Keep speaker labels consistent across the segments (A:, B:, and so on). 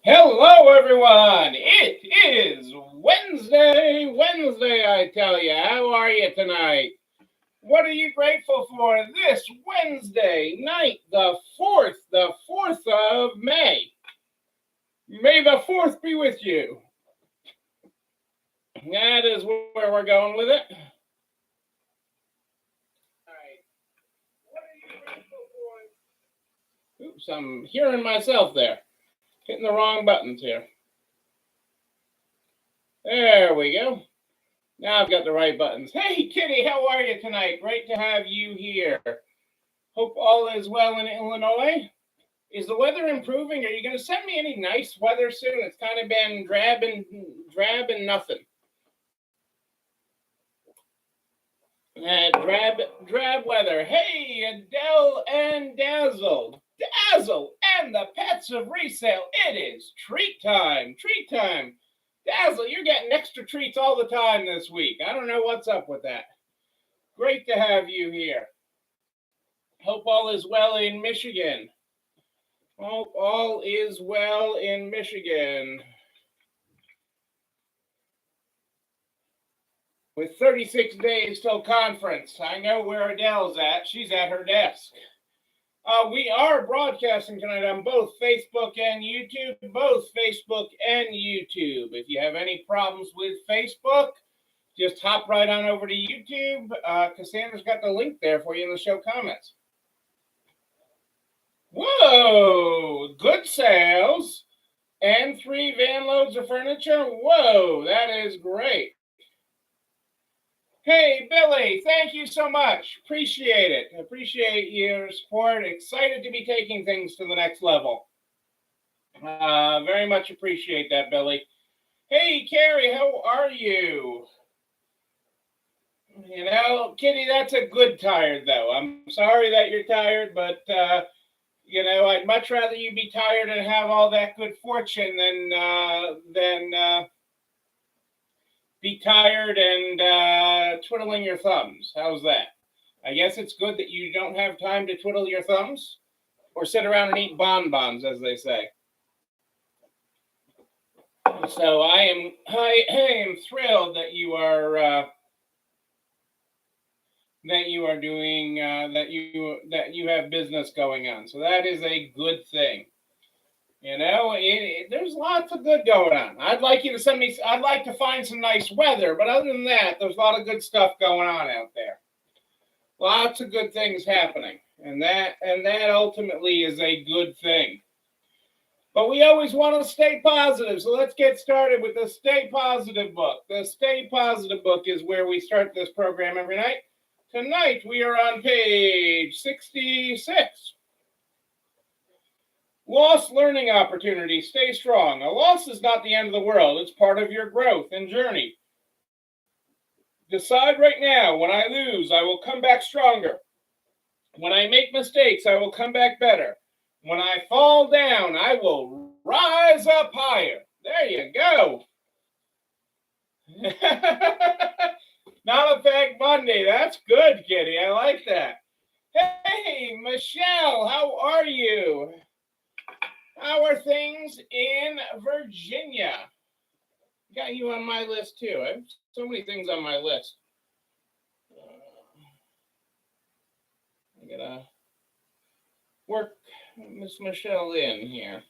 A: Hello, everyone. It is Wednesday, I tell you. How are you tonight? What are you grateful for this Wednesday night, the 4th of May? May the 4th be with you. That is where we're going with it. All right. What are you grateful for? Oops, I'm hearing myself there. Hitting the wrong buttons here. There we go. Now I've got the right buttons. Hey, Kitty, how are you tonight? Great to have you here. Hope all is well in Illinois. Is the weather improving? Are you going to send me any nice weather soon? It's kind of been drab and nothing. Drab weather. Hey, Adele and Dazzle, and the pets of resale. It is treat time. Dazzle, you're getting extra treats all the time this week. I don't know what's up with that. Great to have you here. Hope all is well in Michigan. Hope all is well in Michigan. With 36 days till conference, I know where Adele's at. She's at her desk. We are broadcasting tonight on both Facebook and YouTube. If you have any problems with Facebook, just hop right on over to YouTube. Cassandra's got the link there for you in the show comments. Whoa, good sales and 3 van loads of furniture. Whoa, that is great. Hey, Billy, thank you so much. Appreciate it. Appreciate your support. Excited to be taking things to the next level. Very much appreciate that, Billy. Hey, Carrie, how are you? You know, Kitty, that's a good tired, though. I'm sorry that you're tired, but I'd much rather you be tired and have all that good fortune than be tired and twiddling your thumbs. How's that? I guess it's good that you don't have time to twiddle your thumbs or sit around and eat bonbons, as they say. So I am thrilled that you are doing that you have business going on. So that is a good thing. You know, there's lots of good going on. I'd like to find some nice weather, but other than that, there's a lot of good stuff going on out there. Lots of good things happening, and that ultimately is a good thing. But we always want to stay positive, so let's get started with the Stay Positive book. The Stay Positive book is where we start this program every night. Tonight we are on page 66. Lost learning opportunity. Stay strong. A loss is not the end of the world. It's part of your growth and journey. Decide right now, when I lose, I will come back stronger. When I make mistakes, I will come back better. When I fall down, I will rise up higher. There you go. Not a Fact Monday. That's good, Kitty. I like that. Hey, Michelle, how are you? How are things in Virginia? Got you on my list too. I have so many things on my list. I gotta work Miss Michelle in here.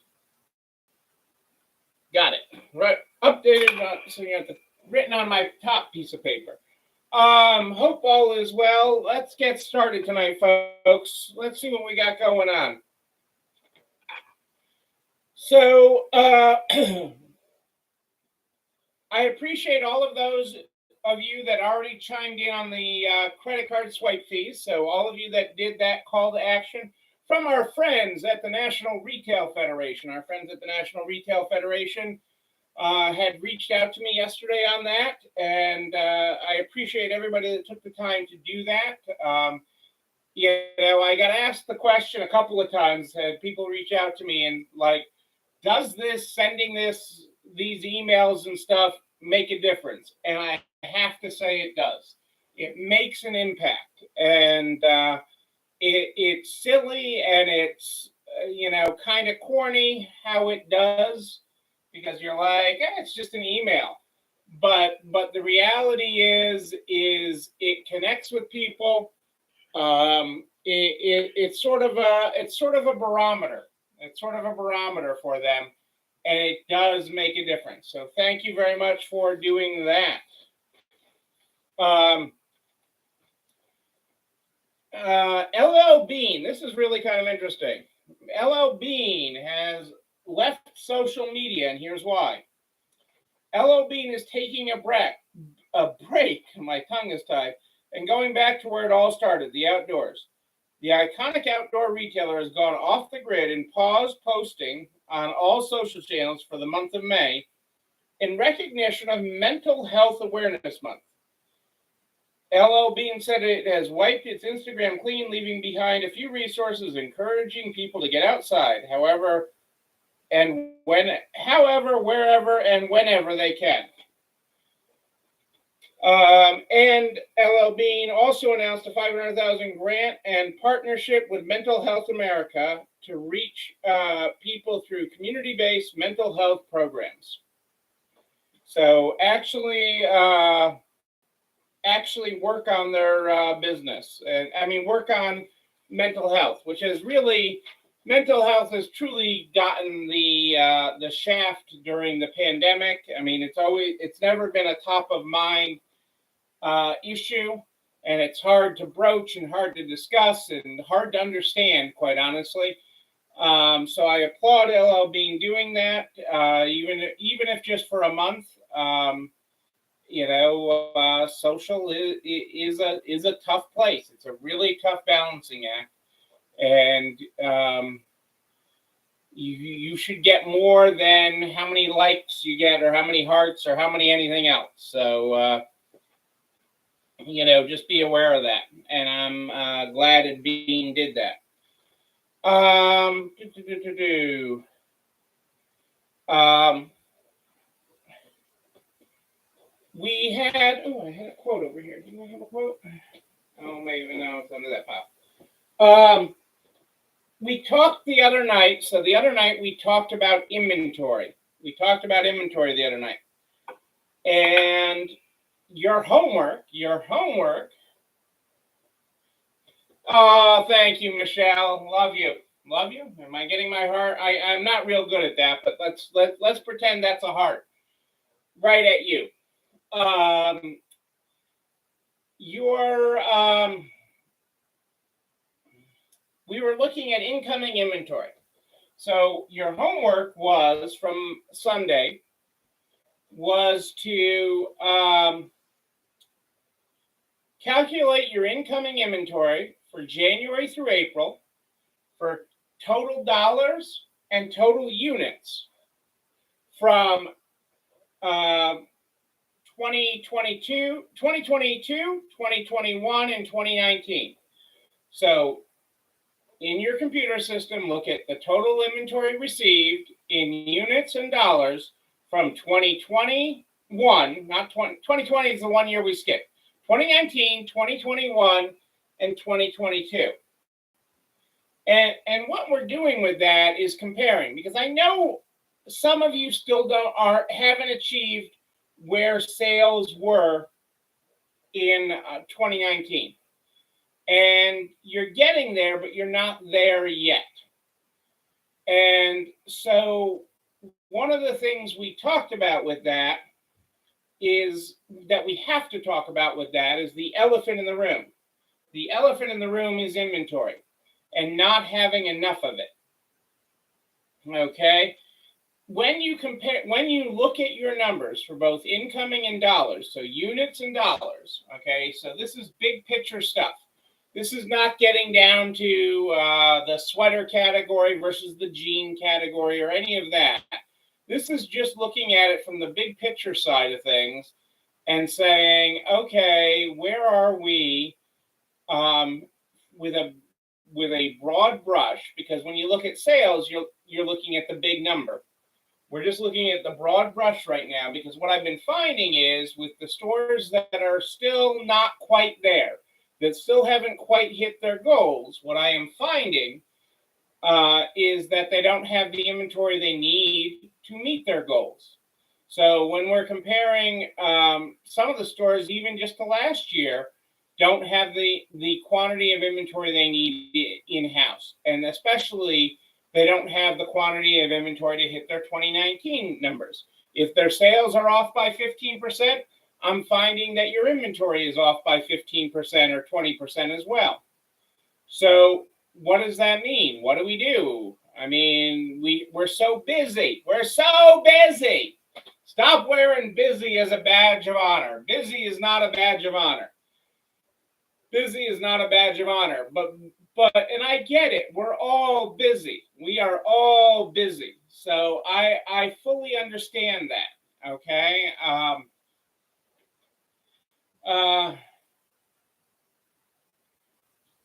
A: Got it. Right. Updated. So you have the written on my top piece of paper. Hope all is well. Let's get started tonight, folks. Let's see what we got going on. So, I appreciate all of those of you that already chimed in on the credit card swipe fees. So all of you that did that call to action from our friends at the National Retail Federation. Our friends at the National Retail Federation had reached out to me yesterday on that, and I appreciate everybody that took the time to do that. I got asked the question a couple of times, had people reach out to me and like, does sending these emails and stuff make a difference? And I have to say it does. It makes an impact, and it's silly, and kind of corny how it does, because you're like, it's just an email. But the reality is it connects with people. It's sort of a barometer. It's sort of a barometer for them, and it does make a difference. So thank you very much for doing that. LL Bean, this is really kind of interesting. LL Bean has left social media, and here's why. LL Bean is taking a break, my tongue is tied, and going back to where it all started, the outdoors. The iconic outdoor retailer has gone off the grid and paused posting on all social channels for the month of May in recognition of Mental Health Awareness Month. LL Bean said it has wiped its Instagram clean, leaving behind a few resources encouraging people to get outside, wherever and whenever they can. And LL Bean also announced a $500,000 grant and partnership with Mental Health America to reach people through community-based mental health programs. So actually work on their business, and work on mental health, which is really, mental health has truly gotten the shaft during the pandemic. It's never been a top of mind issue, and it's hard to broach and hard to discuss and hard to understand, quite honestly. So I applaud LL Bean doing that, even if just for a month. Social is a tough place. It's a really tough balancing act, and you should get more than how many likes you get or how many hearts or how many anything else. So just be aware of that, and I'm glad that Bean did that. We had, I had a quote over here. Do I have a quote? Oh, maybe no, it's under that pile. We talked the other night. So the other night we talked about inventory. We talked about inventory the other night. And your homework. Oh, thank you, Michelle. Love you. Love you. Am I getting my heart? I'm not real good at that, but let's pretend that's a heart. Right at you. We were looking at incoming inventory. So your homework was from Sunday was to calculate your incoming inventory for January through April for total dollars and total units from 2022, 2021, and 2019. So in your computer system, look at the total inventory received in units and dollars from 2021, not 2020 is the 1 year we skipped, 2019, 2021, and 2022. And what we're doing with that is comparing, because I know some of you still haven't achieved where sales were in 2019. And you're getting there, but you're not there yet. And so one of the things we talked about with that is that we have to talk about with that is the elephant in the room. The elephant in the room is inventory and not having enough of it. Okay? When you look at your numbers for both incoming and dollars, so units and dollars, okay, so this is big picture stuff. This is not getting down to the sweater category versus the jean category or any of that. This is just looking at it from the big picture side of things and saying, okay, where are we with a broad brush? Because when you look at sales, you're looking at the big number. We're just looking at the broad brush right now, because what I've been finding is with the stores that are still not quite there, that still haven't quite hit their goals, what I am finding is that they don't have the inventory they need to meet their goals. So when we're comparing some of the stores, even just the last year, don't have the quantity of inventory they need in-house. And especially, they don't have the quantity of inventory to hit their 2019 numbers. If their sales are off by 15%, I'm finding that your inventory is off by 15% or 20% as well. So what does that mean? What do we do? I mean, we're so busy. We're so busy. Stop wearing busy as a badge of honor. Busy is not a badge of honor. Busy is not a badge of honor. But and I get it. We're all busy. We are all busy. So I fully understand that. Okay.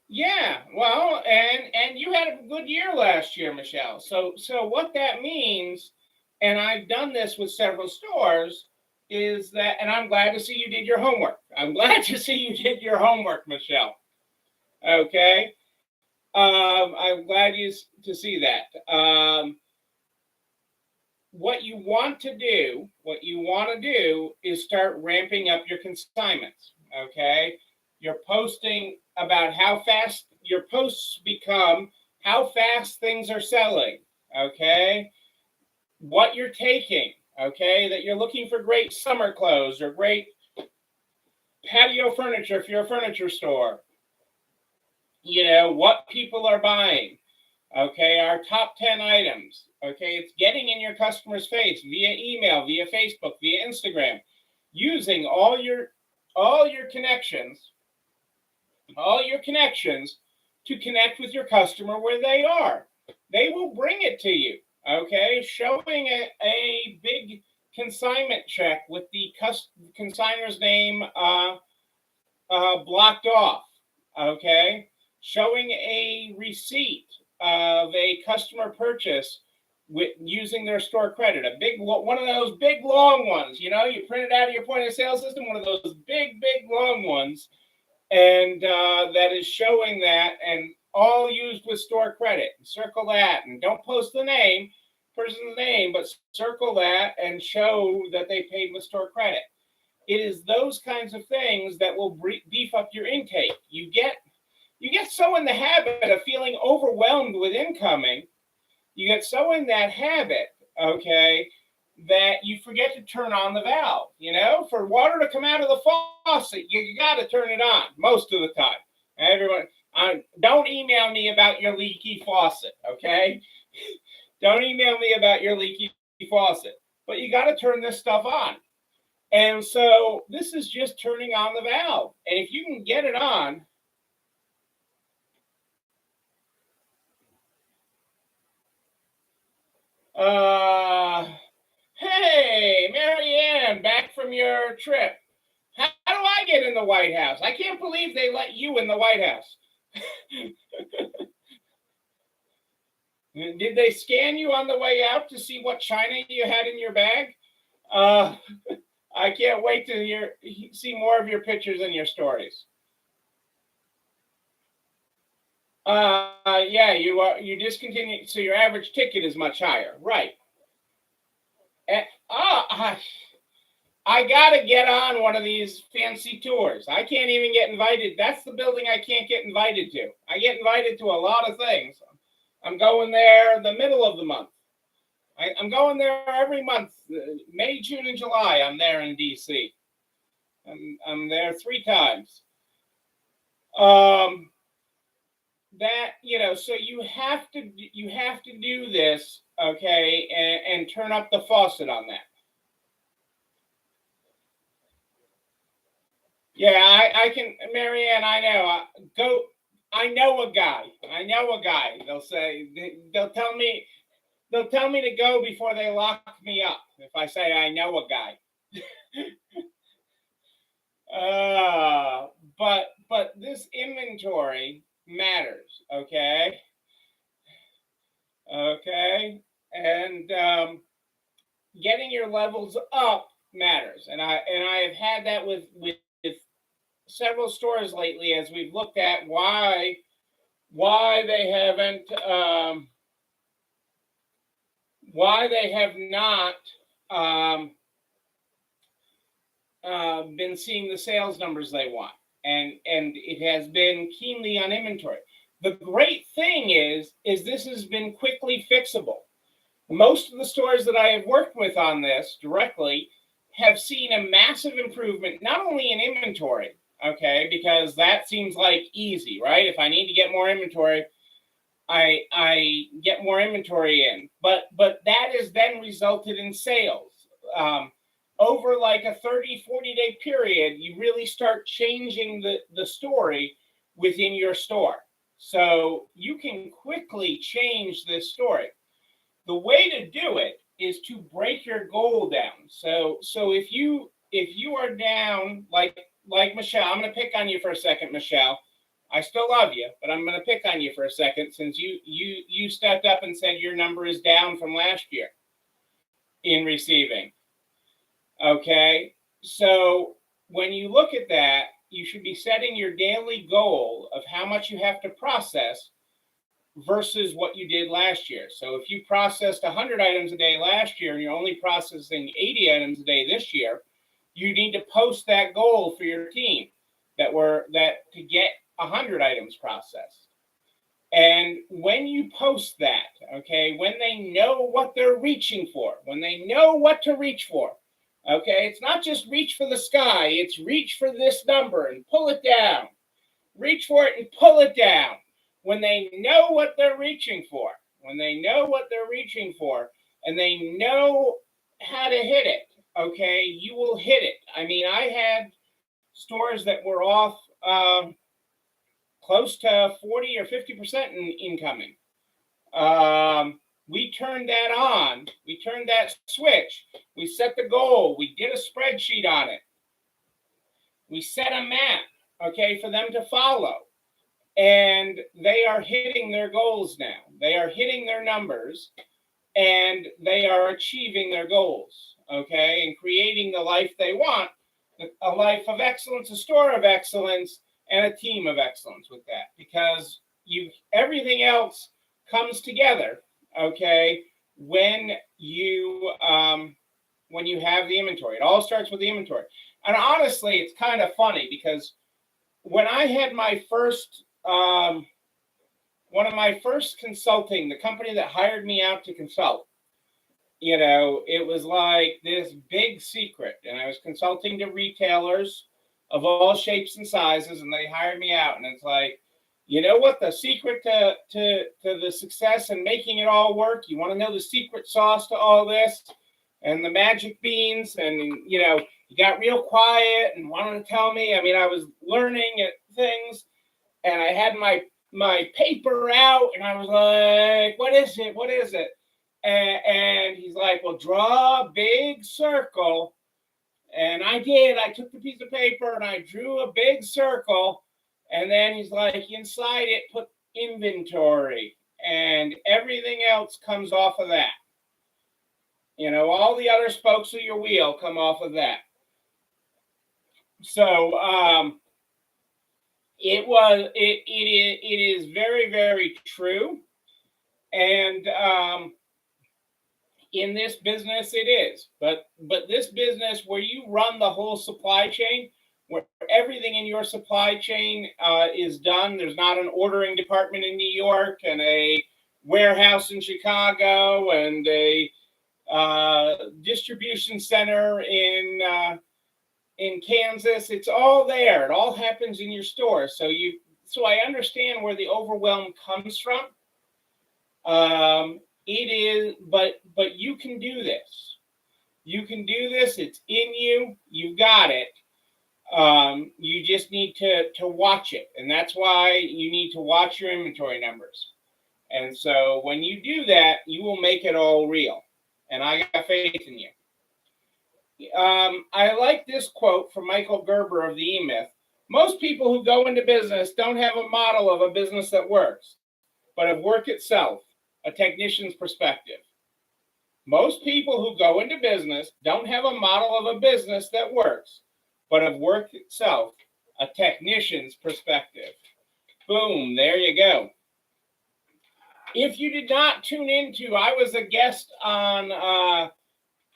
A: Yeah, well, and you had a good year last year, Michelle. So what that means, and I've done this with several stores, is that, and I'm glad to see you did your homework. I'm glad to see you did your homework, Michelle. Okay, I'm glad to see that. What you want to do is start ramping up your consignments. Okay, you're posting about how fast your posts become, how fast things are selling. Okay, what you're taking. Okay, that you're looking for great summer clothes or great patio furniture if you're a furniture store. You know what people are buying. Okay, our top 10 items. Okay, it's getting in your customer's face via email, via Facebook, via Instagram, using all your connections, to connect with your customer where they are. They will bring it to you. Okay, showing a big consignment check with the consignor's name blocked off. Okay, showing a receipt of a customer purchase with using their store credit, a big one of those big long ones. You know, you print it out of your point of sale system, one of those big long ones, and that is showing that, and all used with store credit. Circle that, and don't post the person's name, but circle that and show that they paid with store credit. It is those kinds of things that will beef up your intake. You get so in the habit of feeling overwhelmed with incoming. You get so in that habit, okay, that you forget to turn on the valve. You know, for water to come out of the faucet, you got to turn it on most of the time. Everyone, don't email me about your leaky faucet, okay? Don't email me about your leaky faucet. But you got to turn this stuff on. And so this is just turning on the valve. And if you can get it on, hey, Marianne, back from your trip. How do I get in the White House? I can't believe they let you in the White House. Did they scan you on the way out to see what china you had in your bag? I can't wait to see more of your pictures and your stories. Yeah, you discontinued, so your average ticket is much higher, right? I gotta get on one of these fancy tours. I can't even get invited. That's the building I can't get invited to. I get invited to a lot of things. I'm going there the middle of the month. I'm going there every month. May, June, and July. I'm there in DC. I'm there 3 times. That, you know, so you have to do this, okay, and turn up the faucet on that. Yeah, I can, Marianne. I know. I know a guy. They'll tell me to go before they lock me up if I say I know a guy. But this inventory matters, okay? Okay, and getting your levels up matters, and I have had that with several stores lately as we've looked at why why they have not been seeing the sales numbers they want, and it has been keenly on inventory. The great thing is this has been quickly fixable. Most of the stores that I have worked with on this directly have seen a massive improvement, not only in inventory, okay, because that seems like easy, right? If I need to get more inventory, I get more inventory in, but that has then resulted in sales. Over like a 30-40 day period, you really start changing the story within your store. So you can quickly change this story. The way to do it is to break your goal down. So if you are down, like Michelle, I'm going to pick on you for a second, Michelle. I still love you, but I'm going to pick on you for a second since you stepped up and said your number is down from last year in receiving. Okay, so when you look at that, you should be setting your daily goal of how much you have to process versus what you did last year. So if you processed 100 items a day last year and you're only processing 80 items a day this year, you need to post that goal for your team that to get 100 items processed. And when you post that, okay, when they know what they're reaching for, when they know what to reach for, okay, it's not just reach for the sky, it's reach for this number and pull it down. Reach for it and pull it down. When they know what they're reaching for, and they know how to hit it, okay, you will hit it. I mean, I had stores that were off close to 40 or 50% in incoming. We turned that on. We turned that switch. We set the goal. We did a spreadsheet on it. We set a map, okay, for them to follow. And they are hitting their goals now. They are hitting their numbers and they are achieving their goals, okay, and creating the life they want, a life of excellence, a store of excellence, and a team of excellence with that, because everything else comes together, okay, when you have the inventory. It all starts with the inventory. And honestly, it's kind of funny because when I had my first one of my first consulting, the company that hired me out to consult, you know, it was like this big secret. And I was consulting to retailers of all shapes and sizes, and they hired me out. And it's like, you know what the secret to the success and making it all work? You want to know the secret sauce to all this and the magic beans? And, you know, you got real quiet and wanted to tell me. I mean, I was learning things, and I had my paper out, and I was like, what is it? And he's like, well, draw a big circle. And I did. I took the piece of paper and I drew a big circle. And then he's like, inside it, put inventory. And everything else comes off of that. You know, all the other spokes of your wheel come off of that. So it is very, very true. And in this business, it is. But this business where you run the whole supply chain, where everything in your supply chain is done, there's not an ordering department in New York and a warehouse in Chicago and a distribution center in Kansas. It's all there. It all happens in your store. So I understand where the overwhelm comes from. It is, but you can do this. You can do this. It's in you. You've got it. You just need to watch it. And that's why you need to watch your inventory numbers. And so when you do that, you will make it all real. And I got faith in you. I like this quote from Michael Gerber of the E-Myth. Most people who go into business don't have a model of a business that works, but of work itself, a technician's perspective. Most people who go into business don't have a model of a business that works, but of work itself, a technician's perspective. Boom, there you go. If you did not tune into, I was a guest on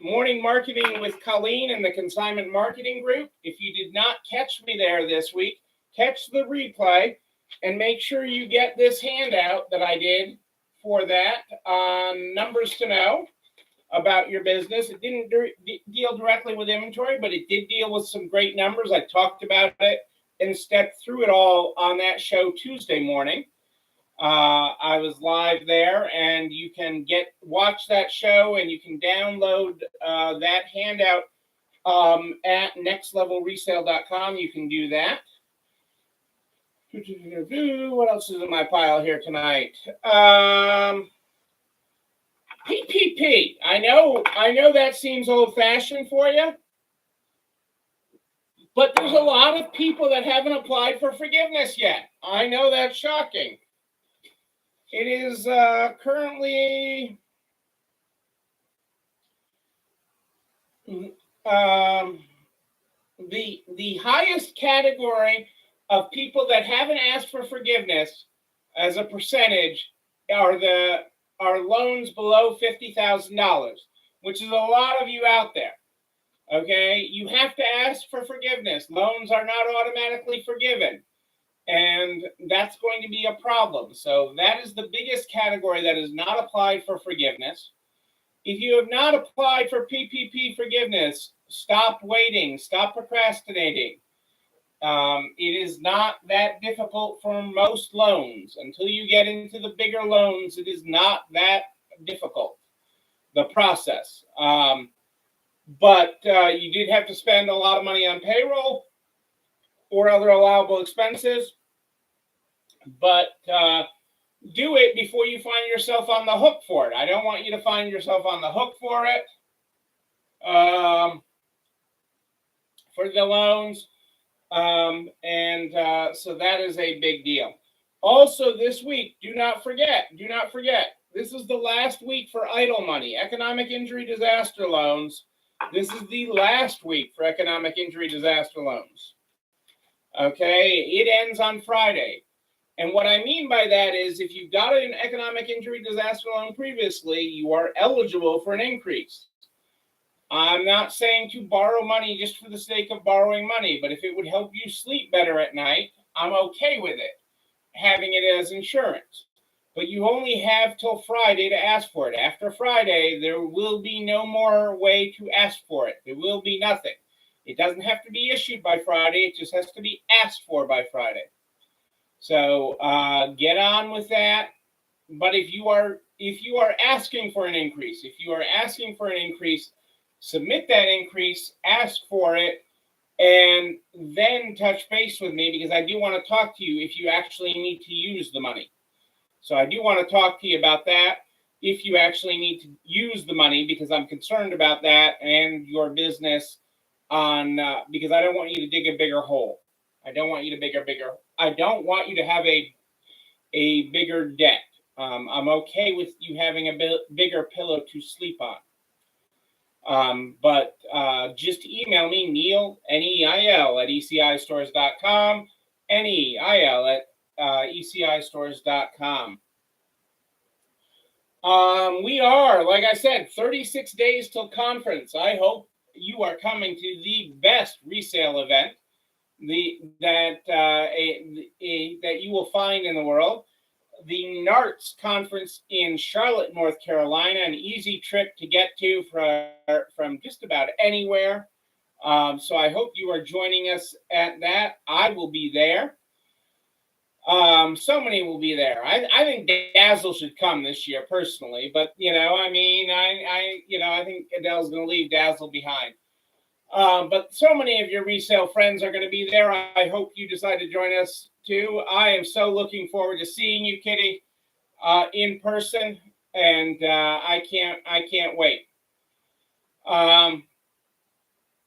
A: Morning Marketing with Colleen and the Consignment Marketing Group. If you did not catch me there this week, catch the replay and make sure you get this handout that I did for that on numbers to know about your business. It didn't deal directly with inventory, but it did deal with some great numbers. I talked about it and stepped through it all on that show Tuesday morning. I was live there, and you can watch that show, and you can download that handout at nextlevelresale.com. You can do that. What else is in my pile here tonight? PPP. I know that seems old-fashioned for you, but there's a lot of people that haven't applied for forgiveness yet. I know that's shocking. It is currently the highest category of people that haven't asked for forgiveness as a percentage are loans below $50,000, which is a lot of you out there. Okay, you have to ask for forgiveness. Loans are not automatically forgiven. And that's going to be a problem. So that is the biggest category that is not applied for forgiveness. If you have not applied for PPP forgiveness, stop waiting, stop procrastinating. It is not that difficult for most loans. Until you get into the bigger loans, it is not that difficult, the process. But you did have to spend a lot of money on payroll or other allowable expenses. But do it before you find yourself on the hook for it. I don't want you to find yourself on the hook for it, for the loans. So that is a big deal. Also this week, do not forget, this is the last week for EIDL money, economic injury disaster loans. This is the last week for economic injury disaster loans. Okay, it ends on Friday. And what I mean by that is if you've got an economic injury disaster loan previously, you are eligible for an increase. I'm not saying to borrow money just for the sake of borrowing money, but if it would help you sleep better at night, I'm okay with it, having it as insurance. But you only have till Friday to ask for it. After Friday, there will be no more way to ask for it. There will be nothing. It doesn't have to be issued by Friday. It just has to be asked for by Friday. So get on with that. But if you are asking for an increase, submit that increase, ask for it, and then touch base with me because I do want to talk to you if you actually need to use the money. So I do want to talk to you about that if you actually need to use the money because I'm concerned about that and your business because I don't want you to dig a bigger hole. I don't want you to have a bigger debt. I'm okay with you having a bigger pillow to sleep on. But just email me, Neil, Neil, at ECIstores.com, Neil at ECIstores.com. We are, like I said, 36 days till conference. I hope you are coming to the best resale event that you will find in the world. The NARTS conference in Charlotte, North Carolina, an easy trip to get to from just about anywhere. So I hope you are joining us at that. I will be there. So many will be there. I think Dazzle should come this year personally, but I think Adele's going to leave Dazzle behind. But so many of your resale friends are going to be there. I hope you decide to join us too. I am so looking forward to seeing you, Kitty, in person, and I can't wait.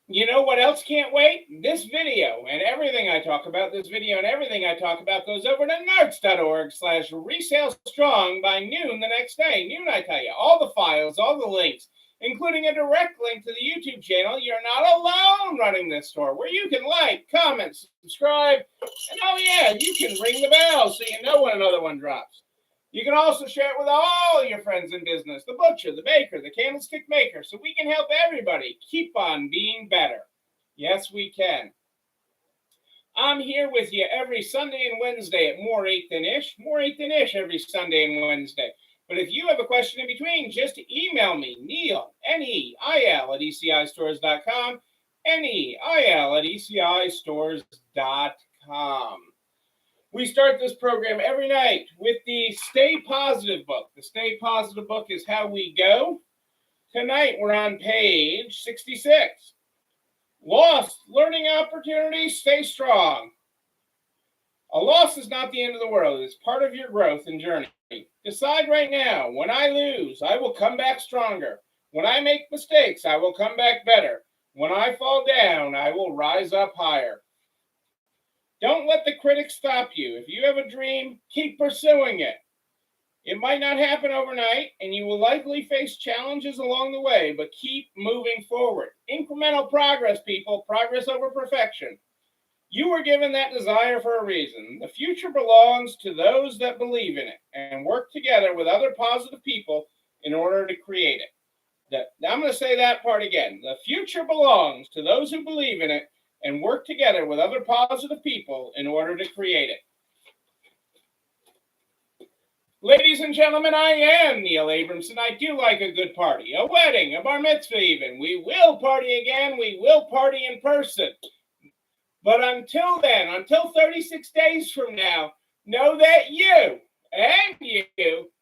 A: You know what else can't wait? This video and everything I talk about. This video and everything I talk about goes over to narts.org/resalestrong by noon the next day. Noon, I tell you, all the files, all the links, including a direct link to the YouTube channel. You're not alone running this store, where you can like, comment, subscribe, and oh yeah, you can ring the bell so you know when another one drops. You can also share it with all your friends in business, the butcher, the baker, the candlestick maker, so we can help everybody keep on being better. Yes, we can. I'm here with you every Sunday and Wednesday at More 8 Than Ish. More 8 Than Ish every Sunday and Wednesday. But if you have a question in between, just email me, Neil, Neil, at ECIstores.com, Neil at ECIstores.com. We start this program every night with the Stay Positive book. The Stay Positive book is how we go. Tonight we're on page 66. Lost learning opportunities, stay strong. A loss is not the end of the world. It's part of your growth and journey. Decide right now, when I lose, I will come back stronger. When I make mistakes, I will come back better. When I fall down, I will rise up higher. Don't let the critics stop you. If you have a dream, keep pursuing it. It might not happen overnight, and you will likely face challenges along the way, but keep moving forward. Incremental progress, people. Progress over perfection. You were given that desire for a reason. The future belongs to those that believe in it and work together with other positive people in order to create it. I'm going to say that part again. The future belongs to those who believe in it and work together with other positive people in order to create it. Ladies and gentlemen, I am Neil Abramson. I do like a good party, a wedding, a bar mitzvah even. We will party again. We will party in person. But until then, until 36 days from now, know that you,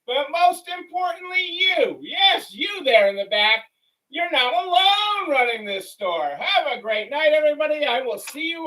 A: but most importantly you, yes, you there in the back, you're not alone running this store. Have a great night, everybody. I will see you